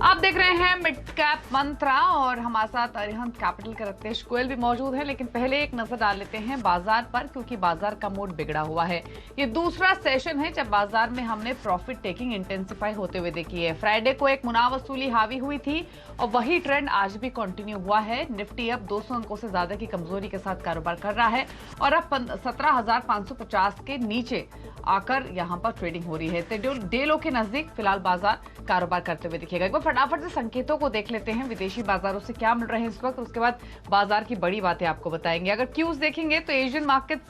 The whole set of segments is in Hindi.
आप देख रहे हैं मिड कैप मंत्रा और हमारे साथ अरिहंत कैपिटल के रत्नेश गोयल भी मौजूद है। लेकिन पहले एक नजर डाल लेते हैं बाजार पर, क्योंकि बाजार का मूड बिगड़ा हुआ है। ये दूसरा सेशन है जब बाजार में हमने प्रॉफिट टेकिंग इंटेंसिफाई होते हुए देखी है। फ्राइडे को एक मुनाफ वसूली हावी हुई थी और वही ट्रेंड आज भी कंटिन्यू हुआ है। निफ्टी अब 200 अंकों से ज्यादा की कमजोरी के साथ कारोबार कर रहा है और अब 17,550 के नीचे आकर यहां पर ट्रेडिंग हो रही है। तो डे लो के नजदीक फिलहाल बाजार कारोबार करते हुए दिखेगा। एक बार फटाफट से संकेतों को देख लेते हैं, विदेशी बाजारों से क्या मिल रहे हैं इस वक्त, उसके बाद बाजार की बड़ी बातें आपको बताएंगे। अगर क्यूज देखेंगे तो एशियन मार्केट्स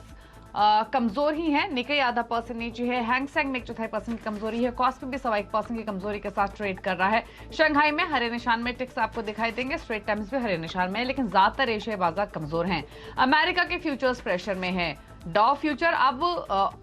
कमजोर ही है। निकेई आधा % नीचे है, हैंगसेंग में 1/4% की कमजोरी है, कॉस्पी भी 1.25% की कमजोरी के साथ ट्रेड कर रहा है। शंघाई में हरे निशान में टिक्स आपको दिखाई देंगे, स्ट्रेट टाइम्स भी हरे निशान में है, लेकिन ज्यादातर एशियाई बाजार कमजोर हैं। अमेरिका के फ्यूचर्स प्रेशर में है। डॉ फ्यूचर अब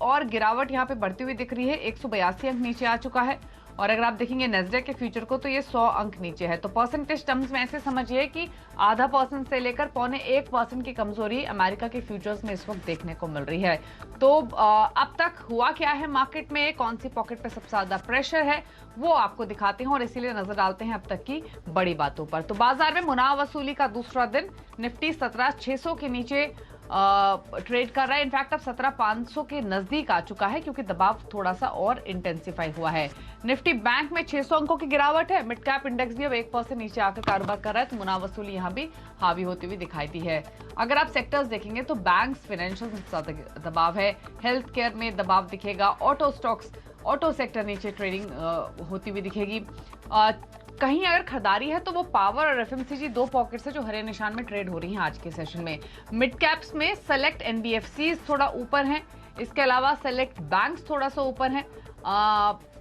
और गिरावट यहां पे बढ़ती हुई दिख रही है, 182 अंक नीचे आ चुका है। और अगर आप देखेंगे नैस्डैक के फ्यूचर को तो ये 100 अंक नीचे है। तो परसेंटेज टर्म्स में ऐसे समझिए कि ½ % से लेकर 0.25% की कमजोरी अमेरिका के फ्यूचर्स में इस वक्त देखने को मिल रही है। तो अब तक हुआ क्या है मार्केट में, कौन सी पॉकेट पे सबसे ज्यादा प्रेशर है, वो आपको दिखाते हैं और इसीलिए नजर डालते हैं अब तक की बड़ी बातों पर। तो बाजार में मुनाफ वसूली का दूसरा दिन, निफ्टी 17,600 के नीचे ट्रेड कर रहा है। इनफैक्ट अब 17,500 के नजदीक आ चुका है, क्योंकि दबाव थोड़ा सा और इंटेंसिफाई हुआ है। निफ्टी बैंक में 600 अंकों की गिरावट है। मिड कैप इंडेक्स भी अब 1% नीचे आकर कारोबार कर रहा है, तो मुनाफ वसूली यहां भी हावी होती हुई दिखाई दी है। अगर आप सेक्टर्स देखेंगे तो बैंक्स, फाइनेंशियल में ज्यादा दबाव है, हेल्थ केयर में दबाव दिखेगा, ऑटो स्टॉक्स, ऑटो सेक्टर नीचे ट्रेडिंग होती हुई दिखेगी। कहीं अगर खरीदारी है तो वो पावर और एफएमसीजी दो पॉकेट्स है जो हरे निशान में ट्रेड हो रही हैं आज के सेशन में। मिड कैप्स में सेलेक्ट एनबीएफसीज थोड़ा ऊपर हैं, इसके अलावा सेलेक्ट बैंक्स थोड़ा सा ऊपर हैं।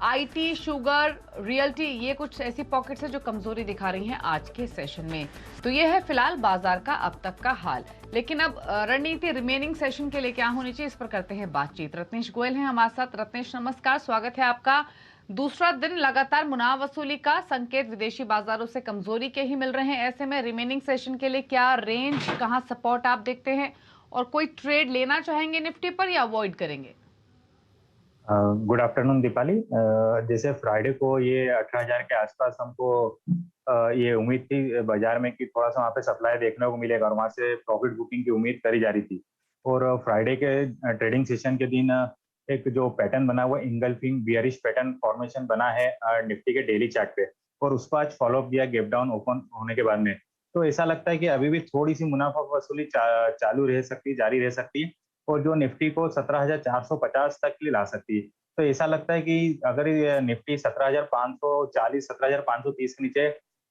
आईटी, शुगर, रियल्टी, ये कुछ ऐसी पॉकेट्स है जो कमजोरी दिखा रही हैं आज के सेशन में। तो ये है फिलहाल बाजार का अब तक का हाल। लेकिन अब रणनीति रिमेनिंग सेशन के लिए क्या होनी चाहिए, इस पर करते हैं बातचीत। रत्नेश गोयल हैं हमारे साथ। रत्नेश नमस्कार, स्वागत है आपका। दूसरा दिन लगातार मुनाफ वसूली का संकेत विदेशी बाजारों से कमजोरी के ही मिल रहे हैं। ऐसे में रिमेनिंग सेशन के लिए क्या रेंज, कहां सपोर्ट आप देखते हैं और कोई ट्रेड लेना चाहेंगे निफ्टी पर या अवॉइड करेंगे? Good afternoon Deepali. जैसे फ्राइडे को ये 18,000 के आसपास हमको ये उम्मीद थी बाजार में कि थोड़ा सा वहाँ पे सप्लाई देखने को मिलेगा और वहाँ से प्रॉफिट बुकिंग की उम्मीद करी जा रही थी। और फ्राइडे के ट्रेडिंग सेशन के दिन एक जो पैटर्न बना हुआ इंगल्फिंग बियरिश पैटर्न फॉर्मेशन बना है निफ्टी के डेली चार्ट पे, और उसको आज फॉलोअप दिया गैप डाउन ओपन होने के बाद में। तो ऐसा लगता है कि अभी भी थोड़ी सी मुनाफा वसूली चालू रह सकती है, जारी रह सकती है, और जो निफ्टी को 17,450 तक के लिए ला सकती है। तो ऐसा लगता है कि अगर ये निफ्टी 17,540, 17,530 के नीचे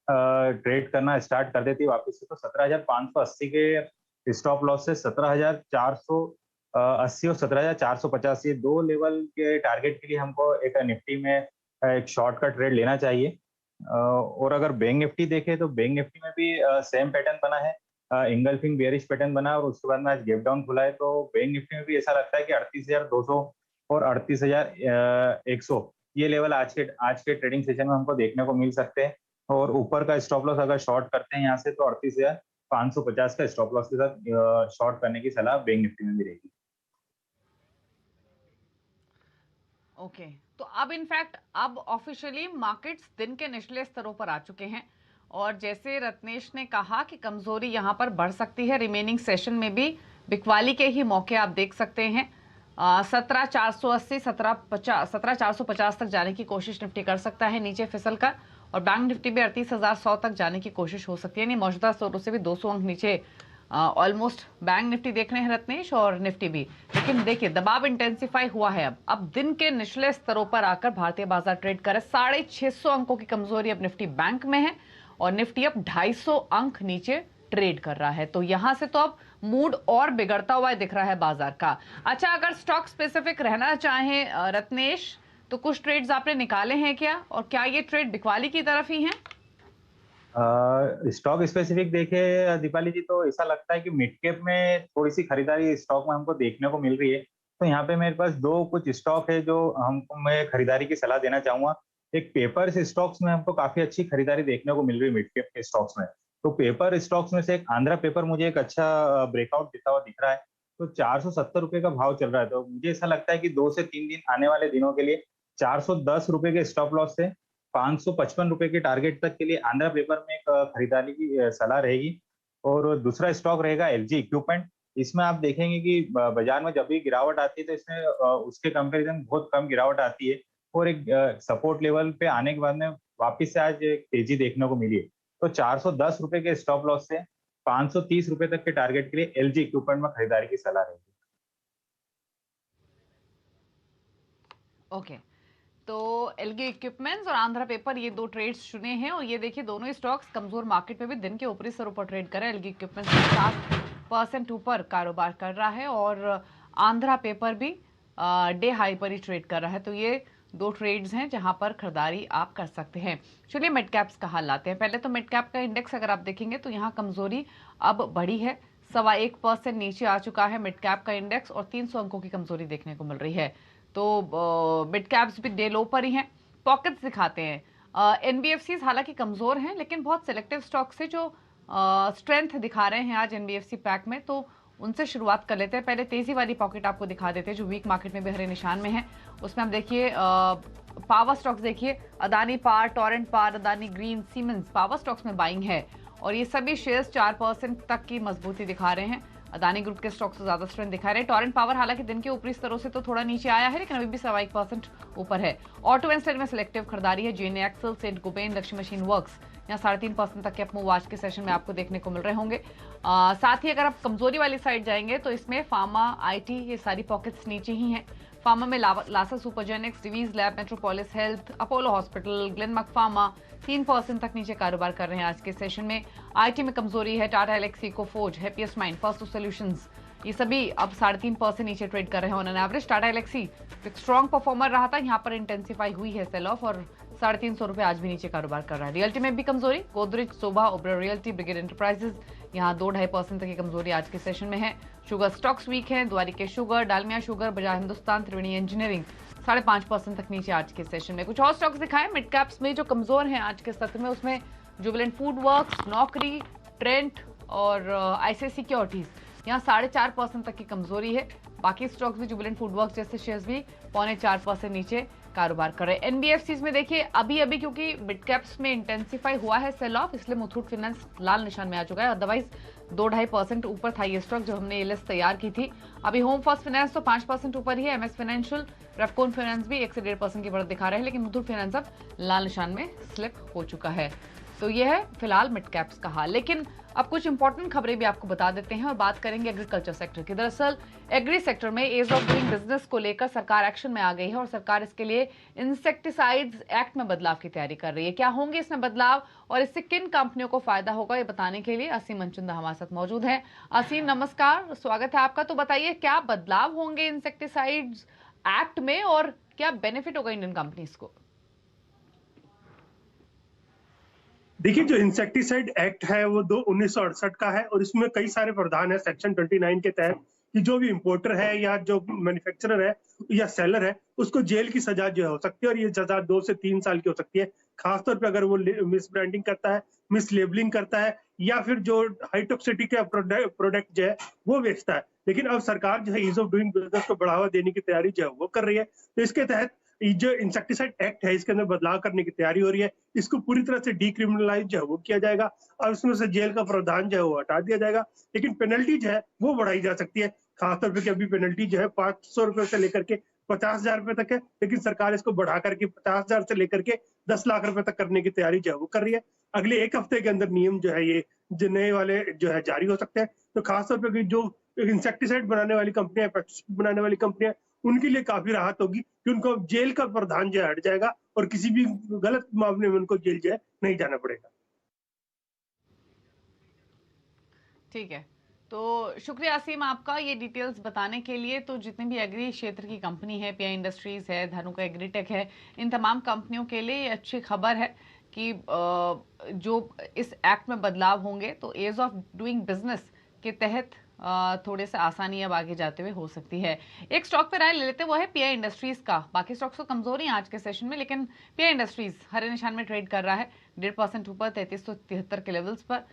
ट्रेड करना स्टार्ट कर देती है वापस से, तो 17,580 के स्टॉप लॉस से 17,480 और 17,450 ये दो लेवल के टारगेट के लिए हमको एक निफ्टी में एक शॉर्ट का ट्रेड लेना चाहिए। और अगर बैंक निफ्टी देखें तो बैंक निफ्टी में भी सेम पैटर्न बना है, इंगल्फिंग बेयरिश पैटर्न बना और उसके बाद में आज गैप डाउन खुला है। तो बैंक निफ्टी में भी ऐसा लगता है कि 38,200 और 38,100 ये लेवल आज के ट्रेडिंग सेशन में हमको देखने को मिल सकते हैं। और ऊपर का स्टॉप लॉस अगर शॉर्ट करते हैं यहाँ से तो 38,550 का स्टॉप लॉस के साथ शॉर्ट करने की सलाह बैंक निफ्टी में भी रहेगी। ओके, तो अब इनफैक्ट अब ऑफिशियली मार्केट्स दिन के निचले स्तरों पर आ चुके हैं और जैसे रत्नेश ने कहा कि कमजोरी यहां पर बढ़ सकती है। रिमेनिंग सेशन में भी बिकवाली के ही मौके आप देख सकते हैं। 17,480, 17,450 तक जाने की कोशिश निफ्टी कर सकता है नीचे फिसल कर, और बैंक निफ्टी भी 38,100 तक जाने की कोशिश हो सकती है। यानी मौजूदा स्रोतों से भी 200 अंक नीचे ऑलमोस्ट बैंक निफ्टी देख रहे हैं रत्नेश, और निफ्टी भी। लेकिन देखिए दबाव इंटेंसिफाई हुआ है। अब दिन के निचले स्तरों पर आकर भारतीय बाजार ट्रेड कर रहे। 650 अंकों की कमजोरी अब निफ्टी बैंक में है और निफ्टी अब 250 अंक नीचे ट्रेड कर रहा है। तो यहां से तो अब मूड और बिगड़ता हुआ दिख रहा है बाजार का। अच्छा, अगर स्टॉक स्पेसिफिक रहना चाहें रत्नेश, तो कुछ ट्रेड्स आपने निकाले हैं क्या, और क्या ये ट्रेड बिकवाली की तरफ ही हैं? स्टॉक स्पेसिफिक देखे दीपाली जी तो ऐसा लगता है कि मिड कैप में थोड़ी सी खरीदारी स्टॉक में हमको देखने को मिल रही है। तो यहाँ पे मेरे पास दो कुछ स्टॉक है जो हमको मैं खरीदारी की सलाह देना चाहूंगा। एक पेपर स्टॉक्स में हमको काफी अच्छी खरीदारी देखने को मिल रही है मिड कैप के स्टॉक्स में। तो पेपर स्टॉक्स में से एक आंध्रा पेपर मुझे एक अच्छा ब्रेकआउट देता हुआ दिख रहा है। तो 470 रुपये का भाव चल रहा है, तो मुझे ऐसा लगता है कि 2 से 3 दिन आने वाले दिनों के लिए 410 रुपये के स्टॉप लॉस से ₹555 के टारगेट तक के लिए आंध्रा पेपर में एक खरीदारी की सलाह रहेगी। और दूसरा स्टॉक रहेगा एलजी इक्विपमेंट। इसमें आप देखेंगे कि बाजार में जब भी गिरावट आती है तो इसमें उसके कंपैरिजन बहुत कम गिरावट आती है, और एक सपोर्ट लेवल पे आने के बाद में वापस से आज एक तेजी देखने को मिली है। तो ₹410 के स्टॉप लॉस से ₹530 तक के टारगेट के लिए एलजी इक्विपमेंट में खरीदारी की सलाह रहेगी। ओके, तो एलगी इक्विपमेंट्स और आंध्रा पेपर, ये दो ट्रेड्स चुने हैं, और ये देखिए दोनों ही स्टॉक्स कमजोर मार्केट में भी दिन के ऊपरी स्तरों पर ट्रेड कर रहे हैं। एलगी इक्विपमेंट्स 50% ऊपर कारोबार कर रहा है और आंध्रा पेपर भी डे हाई पर ही ट्रेड कर रहा है। तो ये दो ट्रेड्स हैं जहां पर खरीदारी आप कर सकते हैं। चलिए मिड कैप्स का हाल लाते हैं। पहले तो मिड कैप का इंडेक्स अगर आप देखेंगे तो यहाँ कमजोरी अब बढ़ी है, 1.25% नीचे आ चुका है मिड कैप का इंडेक्स, और 300 अंकों की कमजोरी देखने को मिल रही है। तो मिड कैप्स भी डे लो पर ही हैं। पॉकेट्स दिखाते हैं। एनबीएफसीज हालांकि कमजोर हैं, लेकिन बहुत सिलेक्टिव स्टॉक्स से जो स्ट्रेंथ दिखा रहे हैं आज एनबीएफसी पैक में, तो उनसे शुरुआत कर लेते हैं। पहले तेजी वाली पॉकेट आपको दिखा देते हैं जो वीक मार्केट में भी हरे निशान में है। उसमें आप देखिए पावर स्टॉक्स देखिए, Adani power, Torrent power, Adani green, siemens, power stocks में बाइंग है और ये सभी शेयर्स 4% तक की मजबूती दिखा रहे हैं। अदानी ग्रुप के स्टॉक्स से ज्यादा स्ट्रेंथ दिखा रहे हैं। टोरेंट पावर हालांकि दिन के ऊपरी स्तरों से तो थोड़ा नीचे आया है, लेकिन अभी भी 1.25% ऊपर है। ऑटो एंड स्टेट में सिलेक्टिव खरीदारी है। जेएनए एक्सेल, Saint Gobain, Lakshmi machine works यहाँ 3.5% तक के अपमूव आज के सेशन में आपको देखने को मिल रहे होंगे। साथ ही अगर आप कमजोरी वाली साइड जाएंगे तो इसमें फार्मा, आईटी, ये सारी पॉकेट्स नीचे ही हैं। फार्मा में Lasa supergenerics, Divi's lab, metropolis health, Apollo hospital, Glenmark pharma 3% तक नीचे कारोबार कर रहे हैं आज के सेशन में। आईटी में कमजोरी है। टाटा एलेक्सी, कोफोर्ज, हैप्पीएस्ट माइंड, फर्स्ट सॉल्यूशंस, ये सभी अब 3.5% नीचे ट्रेड कर रहे हैं on an average. Tata Elxsi एक स्ट्रॉन्ग परफॉर्मर रहा था, यहाँ पर इंटेंसिफाई हुई है सेल ऑफ और 350 रुपए आज भी नीचे कारोबार कर रहा है। रियल्टी में भी कमजोरी। गोदरेज, सोभा, ओबरा रियल्टी, ब्रिगेड एंटरप्राइजेज यहाँ 2-2.5% तक की कमजोरी आज के सेशन में है। शुगर स्टॉक्स वीक है। द्वारिके शुगर, डालमिया शुगर, बजाज हिंदुस्तान, त्रिवेणी इंजीनियरिंग 5.5% तक नीचे आज के सेशन में। कुछ और स्टॉक्स दिखाएं मिड कैप्स में जो कमजोर हैं आज के सत्र में, उसमें जुबिलेंट फूड वर्क्स, नौकरी, ट्रेंट और आईसीआई सिक्योरिटीज यहाँ 4.5% तक की कमजोरी है। बाकी स्टॉक्स भी जुबिलेंट फूड वर्क्स जैसे शेयर्स भी 0.25% नीचे कारोबार कर रहे हैं। एनबीएफसीज में देखिए अभी क्योंकि मिड कैप्स में इंटेंसिफाई हुआ है सेल ऑफ, इसलिए मुथूट फाइनेंस लाल निशान में आ चुका है। अदरवाइज 2-2.5% ऊपर था ये स्टॉक जो हमने ये लिस्ट तैयार की थी। अभी होम फर्स्ट फाइनेंस तो 5% ऊपर ही है। एमएस फाइनेंशियल, रेपकोन फाइनेंस भी 1 से 1.5% की बढ़त दिखा रहे हैं, लेकिन मुथूट फाइनेंस अब लाल निशान में स्लिप हो चुका है। तो यह है फिलहाल मिड कैप्स का हाल। लेकिन अब कुछ इंपॉर्टेंट खबरें भी आपको बता देते हैं और बात करेंगे एग्रीकल्चर सेक्टर की। दरअसल एग्री सेक्टर में एज ऑफ डूइंग बिजनेस को लेकर सरकार एक्शन में आ गई है और सरकार इसके लिए इंसेक्टिसाइड्स एक्ट में बदलाव की तैयारी कर रही है। क्या होंगे इसमें बदलाव और इससे किन कंपनियों को फायदा होगा, ये बताने के लिए असीम मनचंदा हमारे साथ मौजूद हैं। असीम नमस्कार, स्वागत है आपका। तो बताइए क्या बदलाव होंगे इंसेक्टिसाइड्स एक्ट में और क्या बेनिफिट होगा इंडियन कंपनीज को? देखिए, जो इंसेक्टिसाइड एक्ट है वो 1968 का है और इसमें कई सारे प्रावधान है सेक्शन 29 के तहत कि जो भी इंपोर्टर है या जो मैन्युफैक्चरर है या सेलर है उसको जेल की सजा जो हो सकती है और ये सजा 2 से 3 साल की हो सकती है, खासतौर पे अगर वो मिस ब्रांडिंग करता है, मिस लेबलिंग करता है या फिर जो हाई टॉक्सिसिटी का प्रोडक्ट जो है वो बेचता है। लेकिन अब सरकार जो है ईज ऑफ डूइंग बिजनेस को बढ़ावा देने की तैयारी जो है वो कर रही है। तो इसके तहत जो इंसेक्टिसाइड एक्ट है इसके अंदर बदलाव करने की तैयारी हो रही है। इसको पूरी तरह से डीक्रिमिनलाइज जो है वो किया जाएगा और उसमें से जेल का प्रावधान जो है वो हटा दिया जाएगा, लेकिन पेनल्टी जो है वो बढ़ाई जा सकती है। खासतौर पर अभी पेनल्टी जो है 500 रुपए से लेकर के 50,000 रुपए तक है, लेकिन सरकार इसको बढ़ा करके 50,000 से लेकर के 10 लाख रुपए तक करने की तैयारी जो है वो कर रही है। अगले 1 हफ्ते के अंदर नियम जो है ये जो नए वाले जो है जारी हो सकते हैं। तो खासतौर पर जो इंसेक्टिसाइड बनाने वाली कंपनियां, पेस्टिसाइड बनाने वाली कंपनियां, उनके लिए काफी राहत होगी कि उनको जेल का प्रावधान जो हट जाएगा और किसी भी गलत मामले में उनको जेल जो है नहीं जाना पड़ेगा। ठीक है, तो शुक्रिया असीम आपका ये डिटेल्स बताने के लिए। तो जितने भी एग्री क्षेत्र की कंपनी है, पीआई इंडस्ट्रीज है, धनुका एग्रीटेक है, इन तमाम कंपनियों के लिए अच्छी खबर है कि जो इस एक्ट में बदलाव होंगे तो एज ऑफ डूइंग बिजनेस के तहत थोड़े से आसानी अब आगे जाते हुए हो सकती है। एक स्टॉक पे राय ले लेते हैं, वो है पीआई इंडस्ट्रीज का। बाकी स्टॉक्स तो कमजोरी है आज के सेशन में, लेकिन पीआई इंडस्ट्रीज हरे निशान में ट्रेड कर रहा है 1.5% ऊपर 3373 के लेवल्स पर।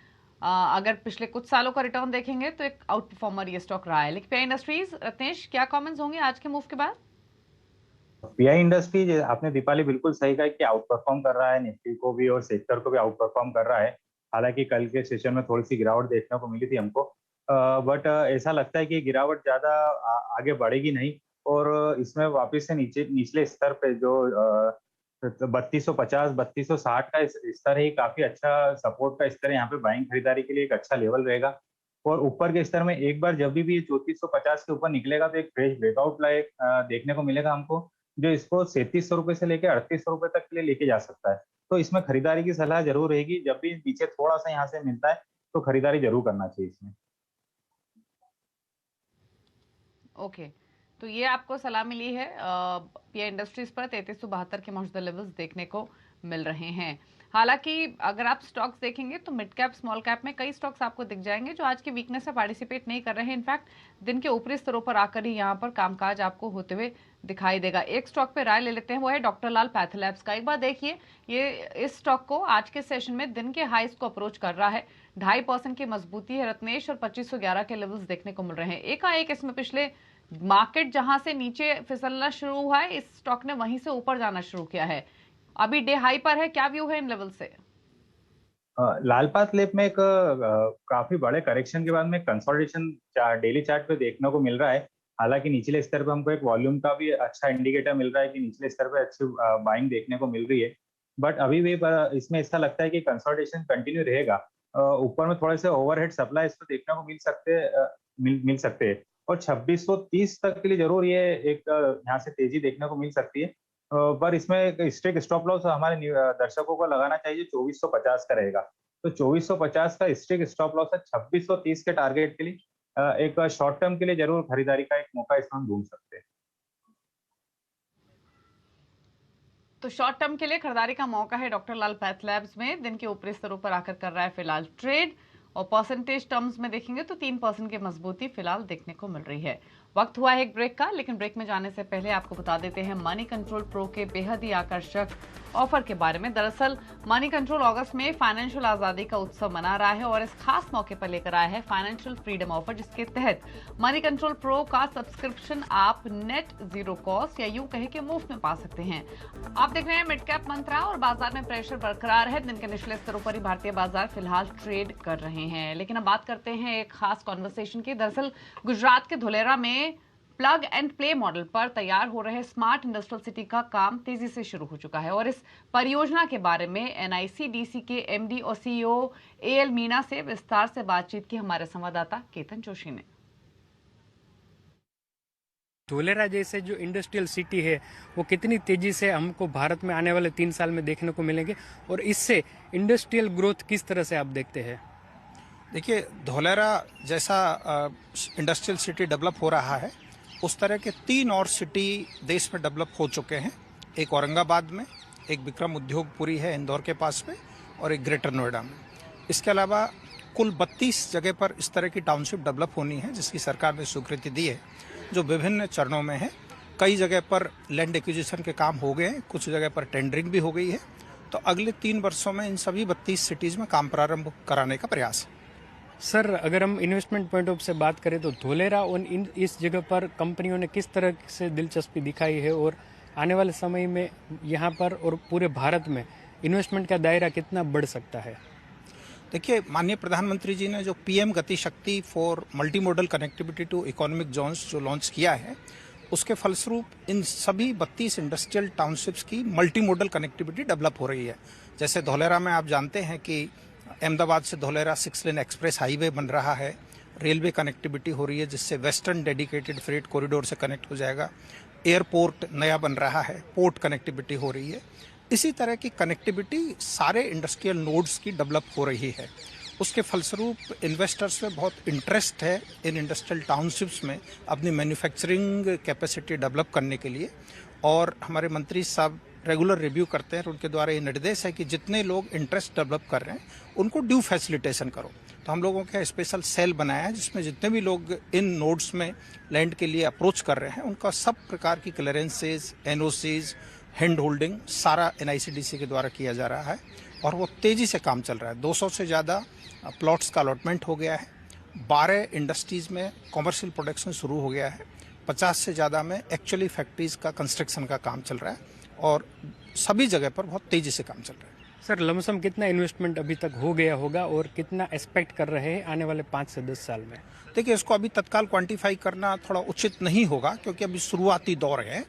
अगर पिछले कुछ सालों का रिटर्न देखेंगे तो एक आउट परफॉर्मर ये स्टॉक रहा है। लेकिन पीआई इंडस्ट्रीज, रत्नेश क्या कमेंट्स होंगे आज के मूव के बाद? पीआई इंडस्ट्री, आपने दीपाली बिल्कुल सही कहा कि आउट परफॉर्म कर रहा है, निफ्टी को भी और सेक्टर को भी आउट परफॉर्म कर रहा है। हालांकि कल के सेशन में थोड़ी सी गिरावट देखने को मिली थी हमको, बट ऐसा लगता है कि गिरावट ज्यादा आगे बढ़ेगी नहीं, और इसमें वापस से निचले स्तर पे जो 3250 3260 का स्तर है, काफी अच्छा सपोर्ट का स्तर है। यहाँ पे बाइंग खरीदारी के लिए एक अच्छा लेवल रहेगा। और ऊपर के स्तर में एक बार जब भी ये 3450 के ऊपर निकलेगा तो एक फ्रेश ब्रेकआउट लाइक देखने को मिलेगा हमको, जो इसको 3700 रुपये से लेकर 3800 रुपये तक के लिए लेके जा सकता है। तो इसमें खरीदारी की सलाह जरूर रहेगी। जब भी पीछे थोड़ा सा यहाँ से मिलता है तो खरीदारी जरूर करना चाहिए इसमें। ओके, तो ये आपको सलाह मिली है पीआई इंडस्ट्रीज पर 3372 के मौजूदा लेवल्स देखने को मिल रहे हैं। हालांकि अगर आप स्टॉक्स देखेंगे तो मिड कैप स्मॉल कैप में कई स्टॉक्स आपको दिख जाएंगे जो आज की वीकनेस से पार्टिसिपेट नहीं कर रहे हैं। इनफैक्ट दिन के ऊपरी स्तरों पर आकर ही यहाँ पर कामकाज आपको होते हुए दिखाई देगा। एक स्टॉक पे राय ले लेते हैं, वो है डॉक्टर लाल पैथलैब्स का। एक बार देखिए, ये इस स्टॉक को आज के सेशन में दिन के हाईस को अप्रोच कर रहा है। 2.5% की मजबूती है रत्नेश, और 2511 के लेवल्स देखने को मिल रहे हैं। एकाएक इसमें पिछले मार्केट जहां से नीचे फिसलना शुरू हुआ है, इस स्टॉक ने वहीं से ऊपर जाना शुरू किया है। अभी डे हाई पर है, क्या व्यू है इन लेवल से? लालपात लेप में एक काफी बड़े करेक्शन के बाद में कंसोलिडेशन डेली चार्ट पे देखने को मिल रहा है। हालांकि निचले स्तर पे हमको एक वॉल्यूम का भी अच्छा इंडिकेटर मिल रहा है कि निचले स्तर पे अच्छी बाइंग देखने को मिल रही है। बट अभी भी इसमें ऐसा लगता है कि कंसोलिडेशन कंटिन्यू रहेगा। ऊपर में थोड़े से ओवरहेड सप्लाई इसको देखने को मिल सकते हैं, और 2630 तक के लिए जरूर ये एक यहाँ से तेजी देखने को मिल सकती है। पर इसमें एक स्ट्रिक्ट स्टॉप लॉस हमारे दर्शकों को लगाना चाहिए, 2450 का रहेगा। तो 2450 का स्ट्रिक्ट स्टॉप लॉस है। 2630 के टारगेट के लिए एक शॉर्ट टर्म के लिए जरूर खरीदारी का एक मौका इसमें हम ढूंढ सकते हैं। तो शॉर्ट टर्म के लिए खरीदारी का मौका है डॉक्टर लाल पैथलैब्स में। दिन के ऊपरी स्तरों पर आकर कर रहा है फिलहाल ट्रेड, और परसेंटेज टर्म्स में देखेंगे तो 3% की मजबूती फिलहाल देखने को मिल रही है। वक्त हुआ है एक ब्रेक का, लेकिन ब्रेक में जाने से पहले आपको बता देते हैं मनी कंट्रोल प्रो के बेहद ही आकर्षक ऑफर के बारे में। दरअसल मनी कंट्रोल अगस्त में फाइनेंशियल आजादी का उत्सव मना रहा है, और इस खास मौके पर लेकर आया है फाइनेंशियल फ्रीडम ऑफर, जिसके तहत मनी कंट्रोल प्रो का सब्सक्रिप्शन आप नेट जीरो कॉस्ट या यूं कहे कि मुफ्त में पा सकते हैं। आप देख रहे हैं मिड कैप मंत्रा, और बाजार में प्रेशर बरकरार है। दिन के निचले स्तरों पर ही भारतीय बाजार फिलहाल ट्रेड कर रहे हैं। लेकिन अब बात करते हैं एक खास कॉन्वर्सेशन की। दरअसल गुजरात के धुलेरा में प्लग एंड प्ले मॉडल पर तैयार हो रहे स्मार्ट इंडस्ट्रियल सिटी का काम तेजी से शुरू हो चुका है, और इस परियोजना के बारे में एनआईसीडीसी के एमडी और सीईओ एएल मीना से विस्तार से बातचीत की हमारे संवाददाता केतन जोशी ने। धुलेरा जैसे जो इंडस्ट्रियल सिटी है वो कितनी तेजी से हमको भारत में आने वाले 3 साल में देखने को मिलेंगे, और इससे इंडस्ट्रियल ग्रोथ किस तरह से आप देखते हैं? देखिए, धुलेरा जैसा इंडस्ट्रियल सिटी डेवलप हो रहा है, उस तरह के 3 और सिटी देश में डेवलप हो चुके हैं। एक औरंगाबाद में, एक विक्रम उद्योगपुरी है इंदौर के पास में, और एक ग्रेटर नोएडा में। इसके अलावा कुल 32 जगह पर इस तरह की टाउनशिप डेवलप होनी है, जिसकी सरकार ने स्वीकृति दी है, जो विभिन्न चरणों में है। कई जगह पर लैंड एक्विजिशन के काम हो गए हैं, कुछ जगह पर टेंडरिंग भी हो गई है। तो अगले 3 वर्षों में इन सभी 32 सिटीज़ में काम प्रारंभ कराने का प्रयास है। सर, अगर हम इन्वेस्टमेंट पॉइंट ऑफ से बात करें तो धुलेरा और इस जगह पर कंपनियों ने किस तरह से दिलचस्पी दिखाई है, और आने वाले समय में यहाँ पर और पूरे भारत में इन्वेस्टमेंट का दायरा कितना बढ़ सकता है? देखिए, माननीय प्रधानमंत्री जी ने जो PM Gati Shakti for multi modal connectivity to economic zones जो लॉन्च किया है, उसके फलस्वरूप इन सभी 32 इंडस्ट्रियल टाउनशिप्स की मल्टी मॉडल कनेक्टिविटी डेवलप हो रही है। जैसे धुलेरा में आप जानते हैं कि अहमदाबाद से धुलेरा 6 लेन एक्सप्रेस हाईवे बन रहा है, रेलवे कनेक्टिविटी हो रही है जिससे वेस्टर्न डेडिकेटेड फ्रेट कॉरिडोर से कनेक्ट हो जाएगा, एयरपोर्ट नया बन रहा है, पोर्ट कनेक्टिविटी हो रही है। इसी तरह की कनेक्टिविटी सारे इंडस्ट्रियल नोड्स की डेवलप हो रही है। उसके फलस्वरूप इन्वेस्टर्स में बहुत इंटरेस्ट है इन इंडस्ट्रियल टाउनशिप्स में अपनी मैन्युफैक्चरिंग कैपेसिटी डेवलप करने के लिए, और हमारे मंत्री साहब रेगुलर रिव्यू करते हैं, और उनके द्वारा ये निर्देश है कि जितने लोग इंटरेस्ट डेवलप कर रहे हैं उनको ड्यू फैसिलिटेशन करो। तो हम लोगों का स्पेशल सेल बनाया है जिसमें जितने भी लोग इन नोड्स में लैंड के लिए अप्रोच कर रहे हैं उनका सब प्रकार की क्लियरेंसेज, एनओसीज, हैंड होल्डिंग सारा एनआईसीडीसी के द्वारा किया जा रहा है, और वो तेज़ी से काम चल रहा है। 200 से ज़्यादा प्लॉट्स का अलॉटमेंट हो गया है, 12 इंडस्ट्रीज़ में कॉमर्शियल प्रोडक्शन शुरू हो गया है, 50 से ज़्यादा में एक्चुअली फैक्ट्रीज का कंस्ट्रक्शन का काम चल रहा है और सभी जगह पर बहुत तेजी से काम चल रहा है। सर लमसम कितना इन्वेस्टमेंट अभी तक हो गया होगा और कितना एक्सपेक्ट कर रहे हैं आने वाले 5 से 10 साल में? देखिए, इसको अभी तत्काल क्वांटिफाई करना थोड़ा उचित नहीं होगा क्योंकि अभी शुरुआती दौर है,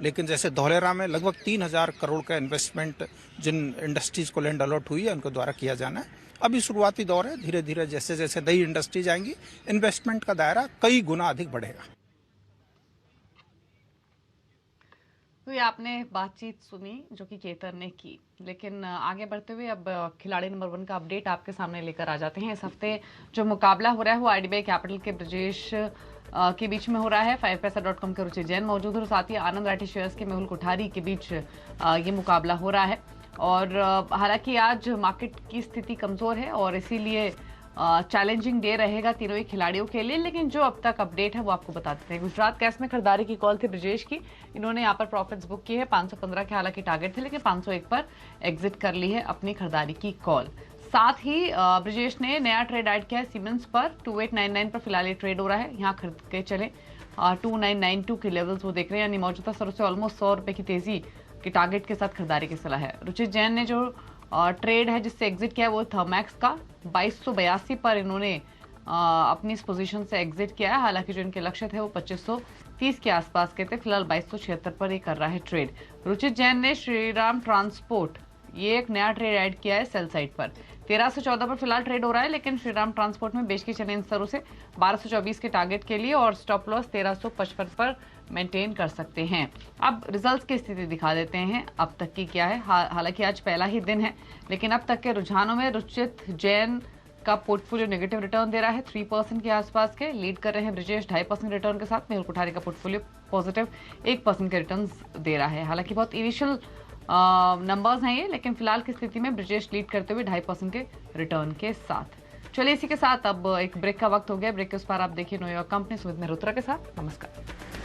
लेकिन जैसे धौलेरा में लगभग 3000 करोड़ का इन्वेस्टमेंट जिन इंडस्ट्रीज को लैंड अलॉट हुई है उनके द्वारा किया जाना है। अभी शुरुआती दौर है, धीरे धीरे जैसे जैसे नई इंडस्ट्रीज आएंगी इन्वेस्टमेंट का दायरा कई गुना अधिक बढ़ेगा। तो ये आपने बातचीत सुनी जो कि केतन ने की, लेकिन आगे बढ़ते हुए अब खिलाड़ी नंबर 1 का अपडेट आपके सामने लेकर आ जाते हैं। इस हफ्ते जो मुकाबला हो रहा है वो IDBI कैपिटल के ब्रजेश के बीच में हो रहा है। 5paisa.com के रुचि जैन मौजूद है और साथ ही आनंद राठी शेयर्स के मेहुल कोठारी के बीच ये मुकाबला हो रहा है। और हालांकि आज मार्केट की स्थिति कमजोर है और इसीलिए चैलेंजिंग डे रहेगा तीनों ही खिलाड़ियों के लिए, लेकिन जो अब तक अपडेट है वो आपको बता देते हैं। गुजरात गैस में खरीदारी की कॉल थी ब्रजेश की, इन्होंने यहाँ पर प्रॉफिट्स बुक किए हैं। 515 के हालांकि टारगेट थे, लेकिन 501 पर एग्जिट कर ली है अपनी खरीदारी की कॉल। साथ ही ब्रजेश ने नया ट्रेड ऐड किया है सीमेंस पर 2899 पर फिलहाल ये ट्रेड हो रहा है, यहाँ खरीद के चले 2992 के लेवल्स वो देख रहे हैं, यानी मौजूदा स्तर से ऑलमोस्ट 100 रुपए की तेजी के टारगेट के साथ खरीदारी की सलाह है। रुचित जैन ने जो ट्रेड है जिससे एग्जिट किया है वो थर्मैक्स का 2282 पर इन्होंने अपनी इस पोजीशन से एग्जिट किया है। हालांकि जो इनके लक्ष्य थे वो 2530 के आसपास के थे, फिलहाल 2276 पर ही कर रहा है ट्रेड। रुचित जैन ने श्रीराम ट्रांसपोर्ट ये एक नया ट्रेड ऐड किया है सेल साइड पर 1314 पर फिलहाल ट्रेड हो रहा है, लेकिन श्रीराम ट्रांसपोर्ट में बेच के चले इन स्तरों से 1224 के टारगेट के लिए और स्टॉप लॉस 1355 पर मेंटेन कर सकते हैं। अब रिजल्ट्स की स्थिति दिखा देते हैं अब तक की क्या है। हालांकि आज पहला ही दिन है, लेकिन अब तक के रुझानों में रुचित जैन का पोर्टफोलियो नेगेटिव रिटर्न दे रहा है 3% के आसपास के। लीड कर रहे हैं ब्रजेश 2.5% रिटर्न के साथ। मेहुल कोठारी का पोर्टफोलियो पॉजिटिव 1% के रिटर्न दे रहा है। हालांकि बहुत इनिशियल नंबर्स हैं ये, लेकिन फिलहाल की स्थिति में ब्रजेश लीड करते हुए 2.5% के रिटर्न के साथ। चलिए इसी के साथ अब एक ब्रेक का वक्त हो गया। ब्रेक के उस पार आप देखिए न्यूयॉर्क कंपनी सुमित मेहरोत्रा के साथ। नमस्कार।